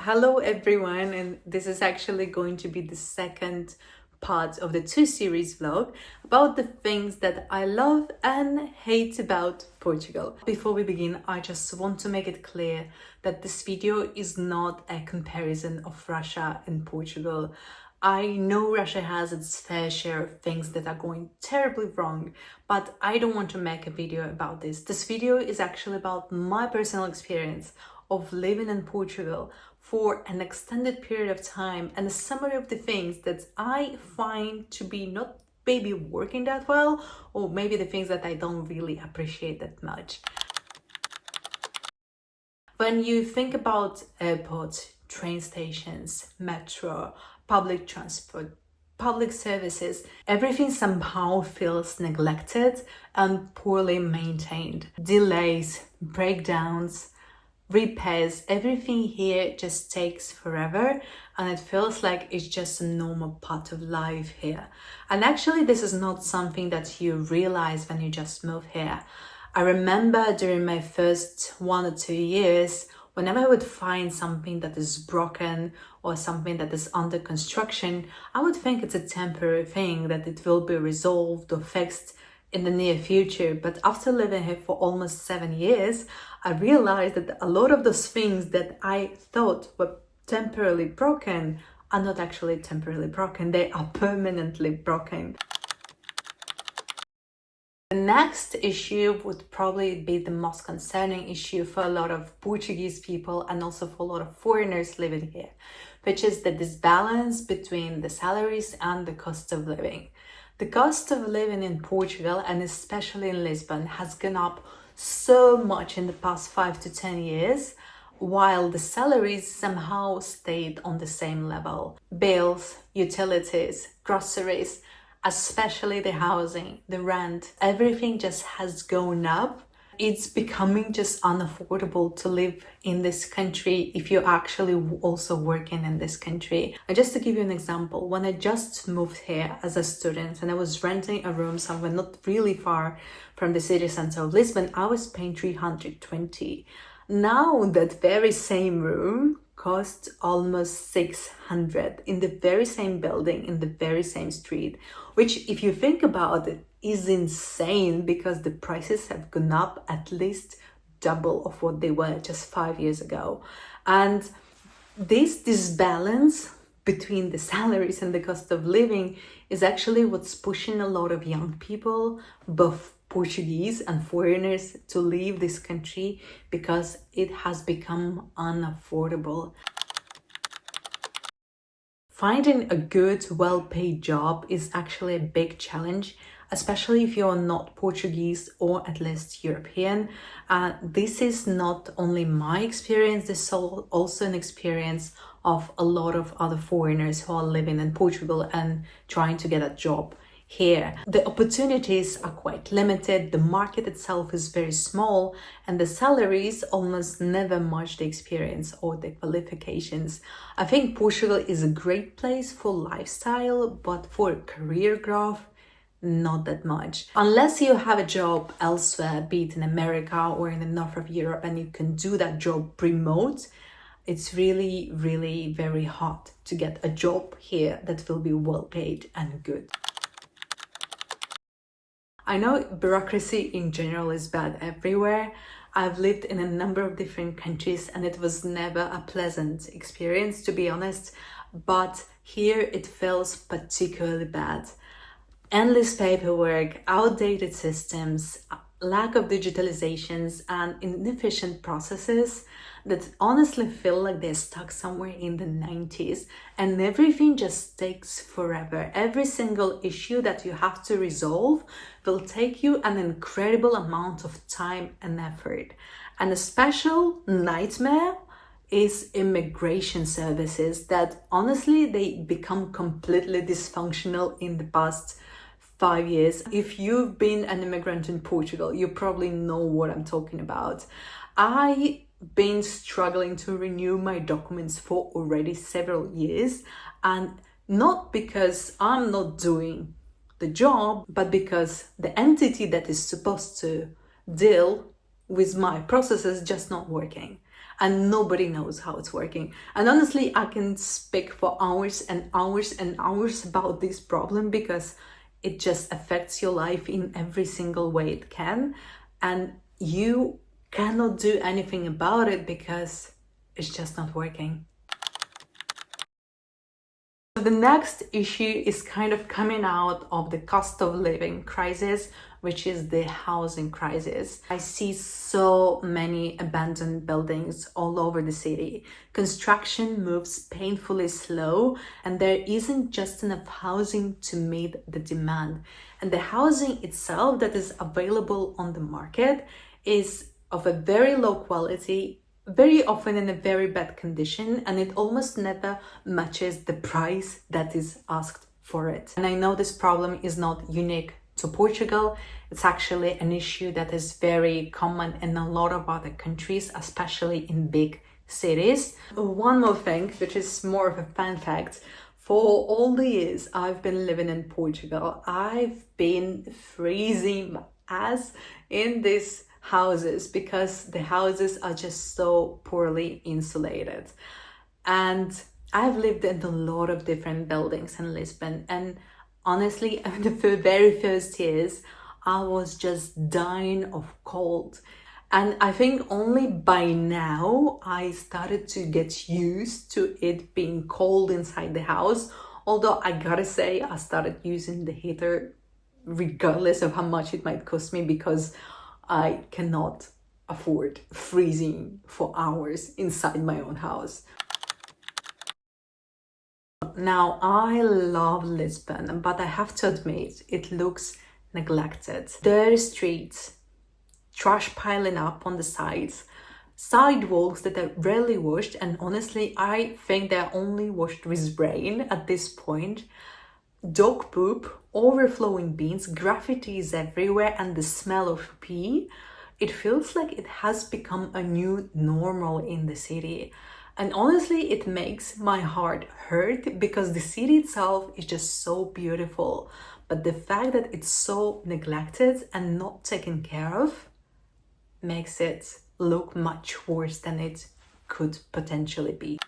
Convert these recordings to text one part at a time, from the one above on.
Hello everyone, and this is actually going to be the second part of the two-series vlog about the things that I love and hate about Portugal. Before we begin, I just want to make it clear that this video is not a comparison of Russia and Portugal. I know Russia has its fair share of things that are going terribly wrong, but I don't want to make a video about this. This video is actually about my personal experience of living in Portugal for an extended period of time and a summary of the things that I find to be not maybe working that well, or maybe the things that I don't really appreciate that much. When you think about airports, train stations, metro, public transport, public services, everything somehow feels neglected and poorly maintained. Delays, breakdowns, repairs, everything here just takes forever, and it feels like it's just a normal part of life here. And actually this is not something that you realize when you just move here. I remember during my first 1 or 2 years, whenever I would find something that is broken or something that is under construction, I would think it's a temporary thing, that it will be resolved or fixed in the near future. But after living here for almost 7 years, I realized that a lot of those things that I thought were temporarily broken are not actually temporarily broken, they are permanently broken. The next issue would probably be the most concerning issue for a lot of Portuguese people and also for a lot of foreigners living here, which is the disbalance between the salaries and the cost of living. The cost of living in Portugal, and especially in Lisbon, has gone up so much in the past 5 to 10 years, while the salaries somehow stayed on the same level. Bills, utilities, groceries, especially the housing, the rent, everything just has gone up. It's becoming just unaffordable to live in this country if you're actually also working in this country. And just to give you an example, when I just moved here as a student and I was renting a room somewhere not really far from the city center of Lisbon, I was paying 320. Now that very same room costs almost 600 in the very same building, in the very same street, which, if you think about it, is insane, because the prices have gone up at least double of what they were just 5 years ago. And this disbalance between the salaries and the cost of living is actually what's pushing a lot of young people, both Portuguese and foreigners, to leave this country because it has become unaffordable. Finding a good, well-paid job is actually a big challenge, especially if you're not Portuguese or at least European. This is not only my experience, this is also an experience of a lot of other foreigners who are living in Portugal and trying to get a job here. The opportunities are quite limited, the market itself is very small, and the salaries almost never match the experience or the qualifications. I think Portugal is a great place for lifestyle, but for career growth, not that much. Unless you have a job elsewhere, be it in America or in the north of Europe, and you can do that job remote, it's really, really very hard to get a job here that will be well paid and good. I know bureaucracy in general is bad everywhere. I've lived in a number of different countries and it was never a pleasant experience, to be honest, but here it feels particularly bad. Endless paperwork, outdated systems, lack of digitalizations, and inefficient processes that honestly feel like they're stuck somewhere in the 90s, and everything just takes forever. Every single issue that you have to resolve will take you an incredible amount of time and effort. And a special nightmare is immigration services that honestly they become completely dysfunctional in the past 5 years. If you've been an immigrant in Portugal, you probably know what I'm talking about. I've been struggling to renew my documents for already several years, and not because I'm not doing the job, but because the entity that is supposed to deal with my process is just not working. and nobody knows how it's working. And honestly, I can speak for hours and hours and hours about this problem because it just affects your life in every single way it can, and you cannot do anything about it because it's just not working. The next issue is kind of coming out of the cost of living crisis, which is the housing crisis. I see so many abandoned buildings all over the city. Construction moves painfully slow, and there isn't just enough housing to meet the demand. And the housing itself that is available on the market is of a very low quality, very often in a very bad condition, and it almost never matches the price that is asked for it. And I know this problem is not unique to Portugal. It's actually an issue that is very common in a lot of other countries, especially in big cities. One more thing, which is more of a fun fact. For all the years I've been living in Portugal, I've been freezing my ass in these houses because the houses are just so poorly insulated. And I've lived in a lot of different buildings in Lisbon, and honestly, in the very first years, I was just dying of cold. And I think only by now I started to get used to it being cold inside the house. Although I gotta say, I started using the heater regardless of how much it might cost me, because I cannot afford freezing for hours inside my own house. Now, I love Lisbon, but I have to admit, it looks neglected. Dirty streets, trash piling up on the sides, sidewalks that are rarely washed, and honestly, I think they're only washed with rain at this point. Dog poop, overflowing bins, graffitis everywhere, and the smell of pee. It feels like it has become a new normal in the city. And honestly, it makes my heart hurt because the city itself is just so beautiful. But the fact that it's so neglected and not taken care of makes it look much worse than it could potentially be.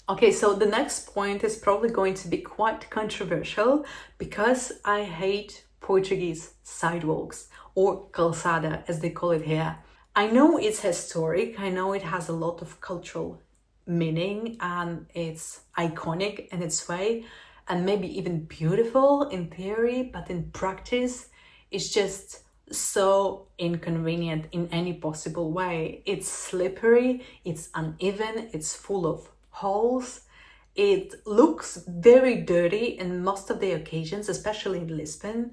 Okay, so the next point is probably going to be quite controversial because I hate Portuguese sidewalks, or calçada as they call it here. I know it's historic, I know it has a lot of cultural meaning and it's iconic in its way and maybe even beautiful in theory, but in practice it's just so inconvenient in any possible way. It's slippery, it's uneven, it's full of holes. It looks very dirty in most of the occasions, especially in Lisbon,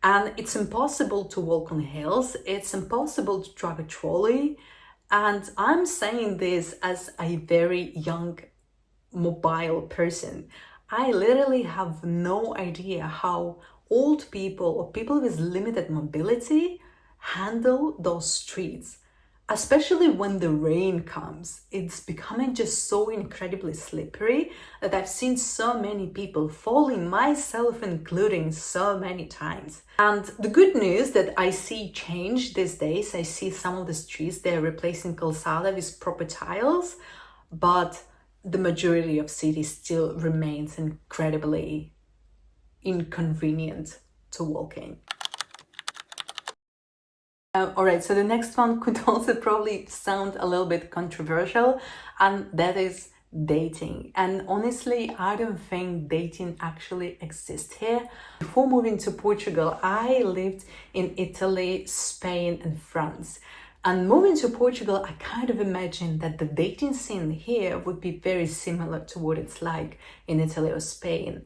and it's impossible to walk on hills. It's impossible to drive a trolley, and I'm saying this as a very young mobile person. I literally have no idea how old people or people with limited mobility handle those streets. Especially when the rain comes, it's becoming just so incredibly slippery that I've seen so many people falling, myself including, so many times. And the good news that I see change these days, I see some of the streets, they're replacing calçada with proper tiles, but the majority of cities still remains incredibly inconvenient to walk in. Alright, so the next one could also probably sound a little bit controversial, and that is dating. And honestly, I don't think dating actually exists here. Before moving to Portugal, I lived in Italy, Spain, and France. And moving to Portugal, I kind of imagined that the dating scene here would be very similar to what it's like in Italy or Spain.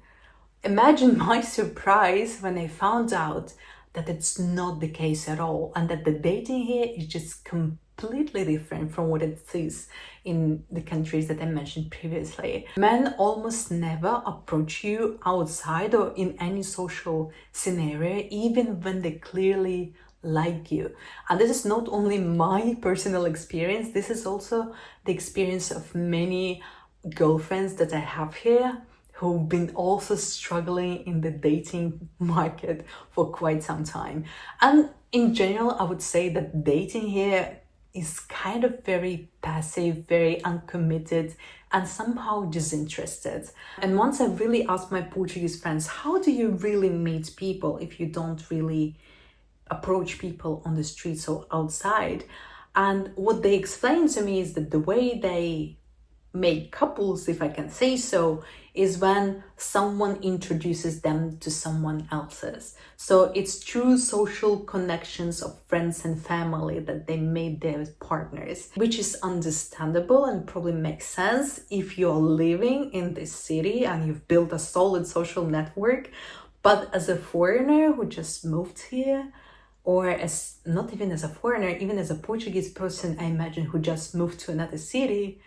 Imagine my surprise when I found out that it's not the case at all, and that the dating here is just completely different from what it is in the countries that I mentioned previously. Men almost never approach you outside or in any social scenario, even when they clearly like you. And this is not only my personal experience, this is also the experience of many girlfriends that I have here, who've been also struggling in the dating market for quite some time. And in general, I would say that dating here is kind of very passive, very uncommitted, and somehow disinterested. And once I really asked my Portuguese friends, how do you really meet people if you don't really approach people on the streets or outside? And what they explained to me is that the way they make couples, if I can say so, is when someone introduces them to someone else's. So it's through social connections of friends and family that they made their partners, which is understandable and probably makes sense if you're living in this city and you've built a solid social network. But as a foreigner who just moved here, or as not even as a foreigner, even as a Portuguese person, I imagine, who just moved to another city,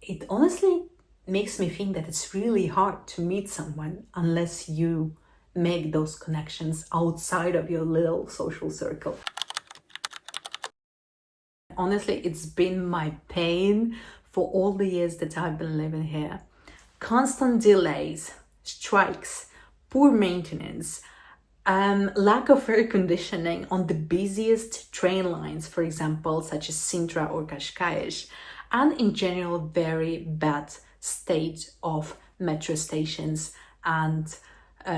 it honestly makes me think that it's really hard to meet someone unless you make those connections outside of your little social circle. Honestly, it's been my pain for all the years that I've been living here. Constant delays, strikes, poor maintenance, lack of air conditioning on the busiest train lines, for example, such as Sintra or Cascais, and in general, very bad state of metro stations and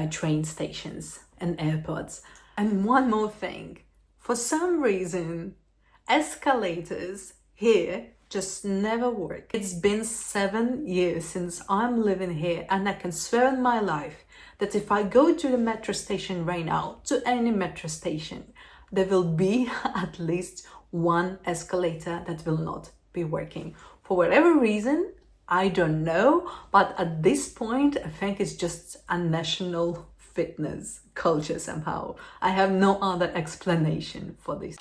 train stations and airports. And one more thing, for some reason, escalators here just never work. It's been 7 years since I'm living here, and I can swear on my life that if I go to the metro station right now, to any metro station, there will be at least one escalator that will not be working. For whatever reason, I don't know, but at this point, I think it's just a national fitness culture somehow. I have no other explanation for this.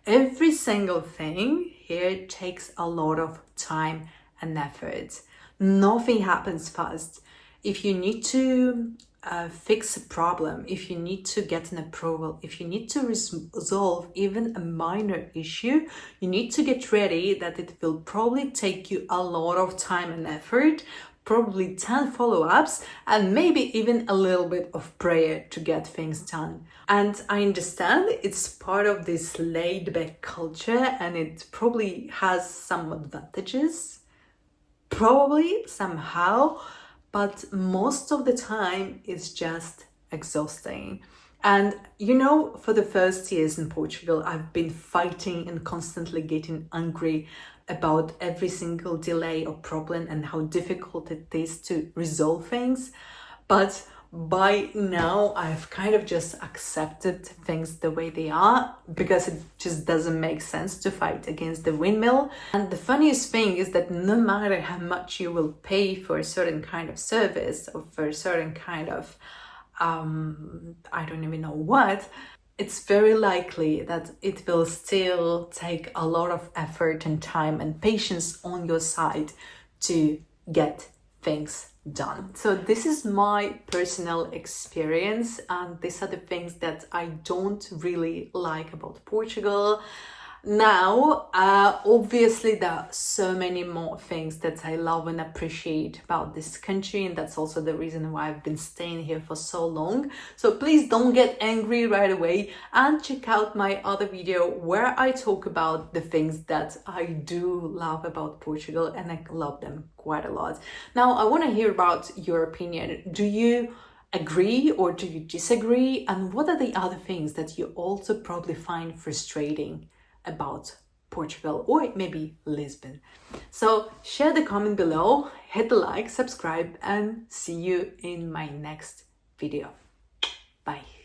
Every single thing here takes a lot of time and effort. Nothing happens fast. If you need to fix a problem, if you need to get an approval, if you need to resolve even a minor issue, you need to get ready that it will probably take you a lot of time and effort, probably 10 follow-ups, and maybe even a little bit of prayer to get things done. And I understand it's part of this laid-back culture, and it probably has some advantages, probably somehow, but most of the time it's just exhausting. And you know, for the first years in Portugal, I've been fighting and constantly getting angry about every single delay or problem and how difficult it is to resolve things. But by now, I've kind of just accepted things the way they are, because it just doesn't make sense to fight against the windmill. And the funniest thing is that no matter how much you will pay for a certain kind of service or for a certain kind of, I don't even know what, it's very likely that it will still take a lot of effort and time and patience on your side to get things done. So this is my personal experience, and these are the things that I don't really like about Portugal. Now, obviously there are so many more things that I love and appreciate about this country, and that's also the reason why I've been staying here for so long. So please don't get angry right away, and check out my other video where I talk about the things that I do love about Portugal, and I love them quite a lot. Now, I want to hear about your opinion. Do you agree or do you disagree? And what are the other things that you also probably find frustrating about Portugal or maybe Lisbon? So share the comment below, hit the like, subscribe, and see you in my next video. Bye.